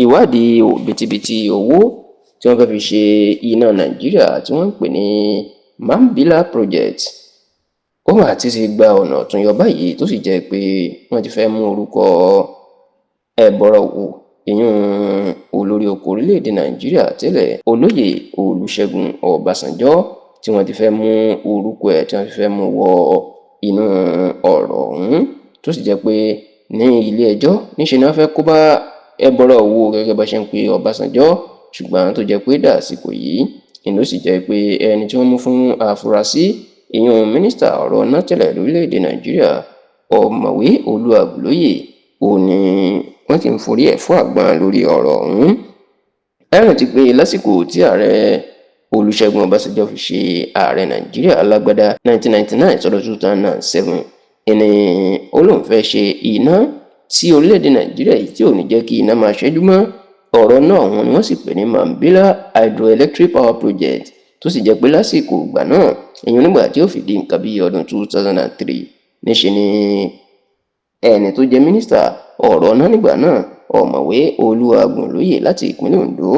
ìwádìí òbítíbitì owó tí wọ́n fẹ́ fi ṣe iná Nàìjíríà tí wọ́n ń pè ní Mambila Project ó mà ti gba ọ̀nà ọ̀tún yọ báyìí, tó sì jẹ́ pé wọ́n ti fẹ́ mú orúkọ ẹ̀bọ̀rọ̀wù ìyún olórí oko orílẹ̀-èdè Nàìjíríà tẹ́lẹ̀ olóyè Olúṣẹ́gun Ọbásanjọ́ tí wọ́n ti fẹ́ mú orúkọ ẹ̀ tí wọ́n ti fẹ́ mú wọ inú ọ̀rọ̀ ọ̀hún, tó sì jẹ́ pé ní ilé ẹjọ́ níṣe ni wọ́n fẹ́ kó bá ẹ̀bọ̀rọ̀wù gẹ́gẹ́ bá ṣe ń pe Ọbásanjọ́, ṣùgbọ́n tó jẹ́ pé dàsìkò yìí ni ló sì jẹ́ pé ẹni tí wọ́n mú fún àfúrásì ìyún mínísítà ọ̀rọ̀ náà tẹ́lẹ̀ lórílẹ̀‐èdè Nàìjíríà ọ̀mọ̀wé Olúàgùnlóyè òní wọ́n ti ń forí ẹ̀ fún àgbọn lórí ọ̀rọ̀ ọ̀hún. ẹ̀rùn ti pé lásìkò tí ààrẹ Olúṣẹ́gun Ọbásanjọ́ fi ṣe ààrẹ Nàìjíríà alágbádá 1999 sọ́dọ̀ 2007 ẹni olóhùn fẹ́ ṣe iná sí orílẹ̀‐èdè Nàìjíríà yìí tí ò ní jẹ́ kí iná máa ṣẹ́jú mọ́. ọ̀rọ̀ náà wọn ni wọ́n sì pè ní Mambila Hydroelectric Power Project, tó sì jẹ́ pé lásìkò ìgbà náà èèyàn nígbà tí ó fi di nǹkan bí ọdún 2003 níṣe ni ẹni tó jẹ́ mínísítà ọ̀rọ̀ náà nígbà náà ọ̀mọ̀wé Olúàgùnlóyè láti ìpínlẹ̀ Ondo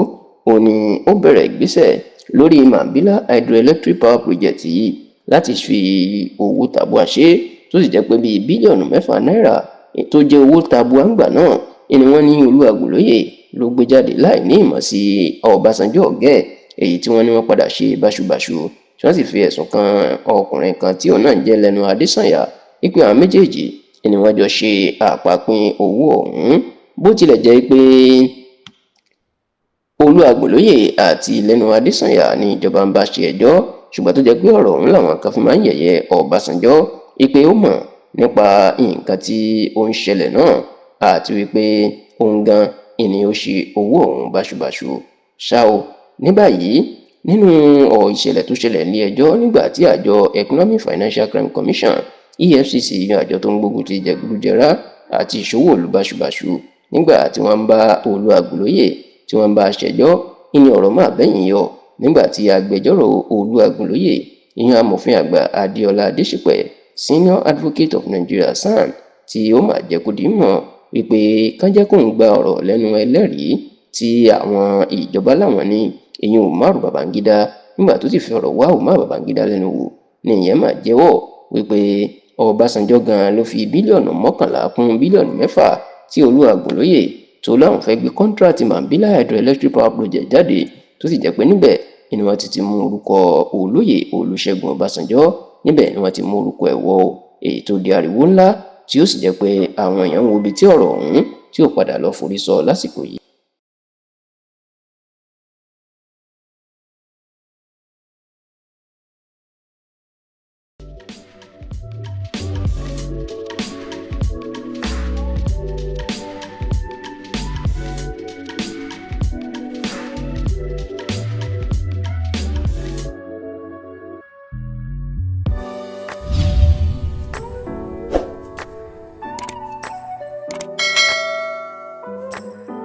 ó ní ó bẹ̀rẹ̀ ìgbésẹ̀ lórí Mambila Hydroelectric Power Project yìí láti fi owó tabua ṣe, tó sì jẹ́ pé bíi bílíọ̀nù 6 náírà tó jẹ́ owó tabua ńgbà náà ni wọ́n ní Olúàgùnlóyè ló gbé jáde láì ní ìmọ̀ sí Ọbásanjọ́ ọ̀gẹ́ èyí tí wọ́n ní wọ́n padà ṣe báṣubàṣu, tí wọ́n sì fi ẹ̀sùn kan ọkùnrin kan tí òun náà jẹ́ Lẹ́nu Adésànyà wípé àwọn méjèèjì ni wọ́n jọ ṣe àpapín owó ọ̀hún. bó tilẹ̀ jẹ́ pé Olúàgùnlóyè àti Lẹ́nu Adésànyà ní ìjọba ń bá ṣe ẹjọ́, ṣùgbọ́n tó jẹ́ pé ọ̀rọ̀ ọ̀hún làwọn kan fi máa ń yẹ̀yẹ́ Ọbásanjọ́ wípé ó mọ̀ nípa nǹkan tí ó ń ṣẹlẹ̀ náà àti wípé òun gan ìní ó ṣe owó ọ̀hún báṣubàṣu. ṣá o ní báyìí nínú ìṣẹ̀lẹ̀ tó ṣẹlẹ̀ ní ẹjọ́ nígbà tí àjọ Economic Financial Crime Commission EFCC àjọ tó ń gbógun ti jẹgúdújẹrá àti ìṣòwò ìlú báṣubàṣu nígbà tí wọ́n ń bá Olúàgùnlóyè tí wọ́n ń bá ṣẹjọ́ ìní ọ̀rọ̀ máa bẹ́yìn yọ nígbà tí agbẹjọ́rò Olúàgùnlóyè ìyẹn amòfin àgbà Adéọlá Adéṣípẹ̀ Senior Advocate of Nigeria SAN tí ó máa jẹ́ kó di mọ̀ wípé kán jẹ́ kóun gba ọ̀rọ̀ lẹ́nu ẹlẹ́rìí tí àwọn ìjọba láwọn ní ìyẹn Umaru Babangida nígbà tó sì fi ọ̀rọ̀ wá Umaru Babangida lẹ́nu wò ní ìyẹn máa jẹ́wọ́ wípé Ọbásanjọ́ gan ló fi bílíọ̀nù 11 kún bílíọ̀nù 6 tí Olúàgùnlóyè tó láwọn fẹ́ gbé kọ́ńtíráàtì Mambila Hydroelectric Power Project jáde, tó sì jẹ́ pé níbẹ̀ ni wọ́n ti mú orúkọ olóyè Olúṣẹ́gun Ọbásanjọ́, níbẹ̀ ni wọ́n ti mú orúkọ ẹ̀ wọ èyí tó di ariwo ńlá tí ó sì jẹ́ pé àwọn èèyàn ń wo ibi tí ọ̀rọ̀ ọ̀hún tí ó padà lọ forí sọ lásìkò yìí.